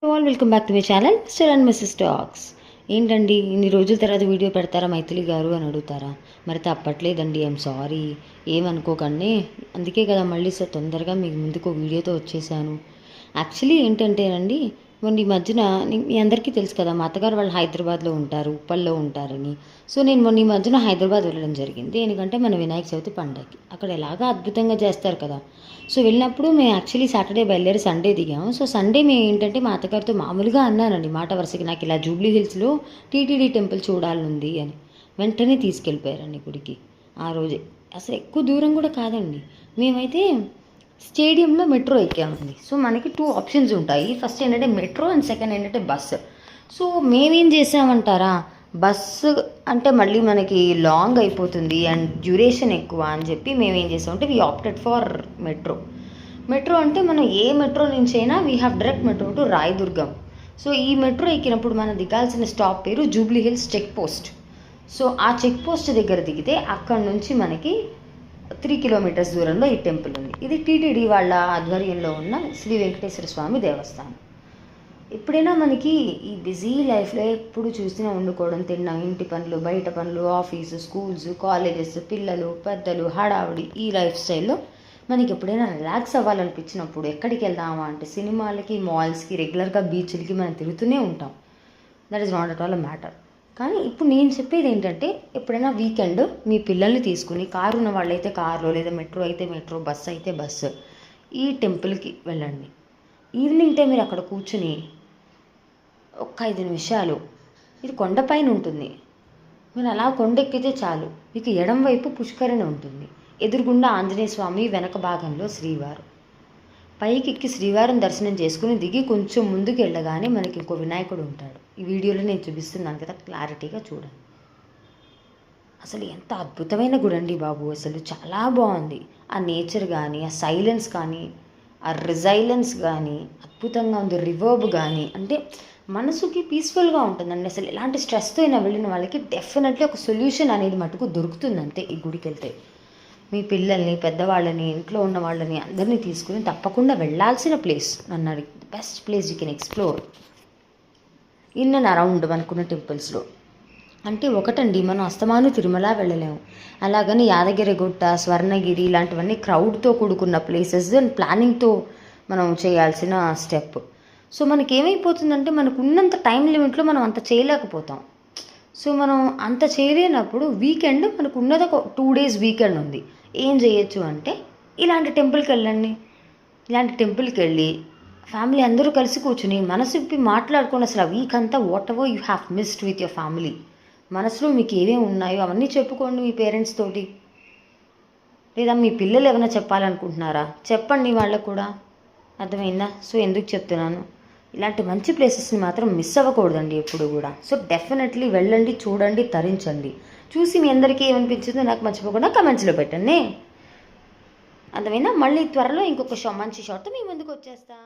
All welcome back to my channel mister and missus talks. ఏంటండి ఇన్ని రోజుల తర్వాత వీడియో పెడతారా మైథిలి గారు అని అడుగుతారా? మరి తప్పట్లేదండి, ఐఎమ్ సారీ, ఏమనుకోకండి. అందుకే కదా మళ్ళీ తొందరగా మీకు ముందుకు వీడియోతో వచ్చేసాను. యాక్చువల్లీ ఏంటంటేనండి, మొన్న ఈ మధ్యన మీ అందరికీ తెలుసు కదా, మా అత్తగారు వాళ్ళు హైదరాబాద్లో ఉంటారు, ఉప్పల్లో ఉంటారని. సో నేను మొన్న ఈ మధ్యన హైదరాబాద్ వెళ్ళడం జరిగింది. ఎందుకంటే మన వినాయక చవితి పండగకి అక్కడ ఎలాగా అద్భుతంగా చేస్తారు కదా. సో వెళ్ళినప్పుడు మేము యాక్చువల్లీ సాటర్డే బయలుదేరి సండే దిగాము. సో సండే మేము ఏంటంటే మా అత్తగారితో మామూలుగా అన్నానండి, మాట వరుసకి నాకు ఇలా జూబ్లీ హిల్స్లో టీటీడీ టెంపుల్ చూడాలనుంది అని. వెంటనే తీసుకెళ్ళిపోయారండి గుడికి. ఆ రోజే అసలు ఎక్కువ దూరం కూడా కాదండి. మేమైతే స్టేడియంలో మెట్రో ఎక్కామండి. సో మనకి 2 ఆప్షన్స్ ఉంటాయి. ఫస్ట్ ఏంటంటే మెట్రో అండ్ సెకండ్ ఏంటంటే బస్సు. సో మేమేం చేసామంటారా, బస్సు అంటే మళ్ళీ మనకి లాంగ్ అయిపోతుంది అండ్ డ్యూరేషన్ ఎక్కువ అని చెప్పి మేమేం చేసామంటే we opted for metro. Metro అంటే మనం ఏ మెట్రో నుంచి అయినా we have direct metro to Rayadurgam. So ఈ మెట్రో ఎక్కినప్పుడు మనం దిగాల్సిన స్టాప్ పేరు Jubilee Hills check post. So ఆ చెక్ పోస్ట్ దగ్గర దిగితే అక్కడ నుంచి మనకి 3 కిలోమీటర్స్ దూరంలో ఈ టెంపుల్ ఉంది. ఇది టీటీడీ వాళ్ళ ఆధ్వర్యంలో ఉన్న శ్రీ వెంకటేశ్వర స్వామి దేవస్థానం. ఎప్పుడైనా మనకి ఈ బిజీ లైఫ్లో ఎప్పుడు చూసినా వండుకోవడం, తినడం, ఇంటి పనులు, బయట పనులు, ఆఫీసు, స్కూల్స్, కాలేజెస్, పిల్లలు, పెద్దలు, హడావుడి, ఈ లైఫ్ స్టైల్లో మనకి ఎప్పుడైనా రిలాక్స్ అవ్వాలనిపించినప్పుడు ఎక్కడికి వెళ్దామా అంటే సినిమాలకి, మాల్స్కి, రెగ్యులర్గా బీచ్లకి మనం తిరుగుతూనే ఉంటాం. That is not at all a matter. కానీ ఇప్పుడు నేను చెప్పేది ఏంటంటే, ఎప్పుడైనా వీకెండ్ మీ పిల్లల్ని తీసుకుని, కారు ఉన్న వాళ్ళైతే కారులో, లేదా మెట్రో అయితే మెట్రో, బస్సు అయితే బస్సు, ఈ టెంపుల్కి వెళ్ళండి. ఈవినింగ్ టైం మీరు అక్కడ కూర్చుని ఒక 5 నిమిషాలు, ఇది కొండపైన ఉంటుంది, మీరు అలా కొండెక్కితే చాలు మీకు ఎడం వైపు పుష్కరిణి ఉంటుంది. ఎదురుగుండా ఆంజనేయ స్వామి, వెనక భాగంలో శ్రీవారు. పైకి ఎక్కి శ్రీవారిని దర్శనం చేసుకుని దిగి కొంచెం ముందుకు వెళ్ళగానే మనకి ఇంకో వినాయకుడు ఉంటాడు. ఈ వీడియోలో నేను చూపిస్తున్నాను కదా, క్లారిటీగా చూడండి. అసలు ఎంత అద్భుతమైన గుడి అండి బాబు, అసలు చాలా బాగుంది. ఆ నేచర్ కానీ, ఆ సైలెన్స్ కానీ, ఆ రిజైలెన్స్ కానీ అద్భుతంగా ఉంది. రివర్బ్ కానీ, అంటే మనసుకి పీస్ఫుల్గా ఉంటుందండి. అసలు ఎలాంటి స్ట్రెస్తో అయినా వెళ్ళిన వాళ్ళకి డెఫినెట్లీ ఒక సొల్యూషన్ అనేది మటుకు దొరుకుతుంది అంతే ఈ గుడికి వెళ్తే. మీ పిల్లల్ని, పెద్దవాళ్ళని, ఇంట్లో ఉన్న వాళ్ళని అందరినీ తీసుకుని తప్పకుండా వెళ్ళాల్సిన ప్లేస్. నన్ను అడిగి best place you can explore in and around మనకున్న టెంపుల్స్లో. అంటే ఒకటండి, మనం అస్తమాను తిరుమల వెళ్ళలేము. అలాగని యాదగిరిగుట్ట, స్వర్ణగిరి ఇలాంటివన్నీ క్రౌడ్తో కూడుకున్న ప్లేసెస్ అండ్ ప్లానింగ్తో మనం చేయాల్సిన స్టెప్. సో మనకేమైపోతుందంటే, మనకు ఉన్నంత టైం లిమిట్లో మనం అంత చేయలేకపోతాం. సో మనం అంత చేయలేనప్పుడు వీకెండ్ మనకు ఉన్నది ఒక 2 డేస్ వీకెండ్ ఉంది. ఏం చేయొచ్చు అంటే ఇలాంటి టెంపుల్కి వెళ్ళండి. ఇలాంటి టెంపుల్కి వెళ్ళి ఫ్యామిలీ అందరూ కలిసి కూర్చుని మనసు విప్పి మాట్లాడుకోండి. అసలు ఆ వీక్ అంతా what ever you have missed with your family, మనసులో మీకు ఏమేమి ఉన్నాయో అవన్నీ చెప్పుకోండి మీ పేరెంట్స్ తోటి. లేదా మీ పిల్లలు ఏమైనా చెప్పాలనుకుంటున్నారా, చెప్పండి వాళ్ళకు కూడా. అర్థమైందా? సో ఎందుకు చెప్తున్నాను, ఇలాంటి మంచి ప్లేసెస్ని మాత్రం మిస్ అవ్వకూడదండి ఎప్పుడు కూడా. సో డెఫినెట్లీ వెళ్ళండి, చూడండి, తరించండి. చూసి మీ అందరికీ ఏమనిపించిందో నాకు మర్చిపోకుండా కమెంట్స్లో పెట్టండి. అర్థమైనా? మళ్ళీ త్వరలో ఇంకొక మంచి షాట్తో మీ ముందుకు వచ్చేస్తా.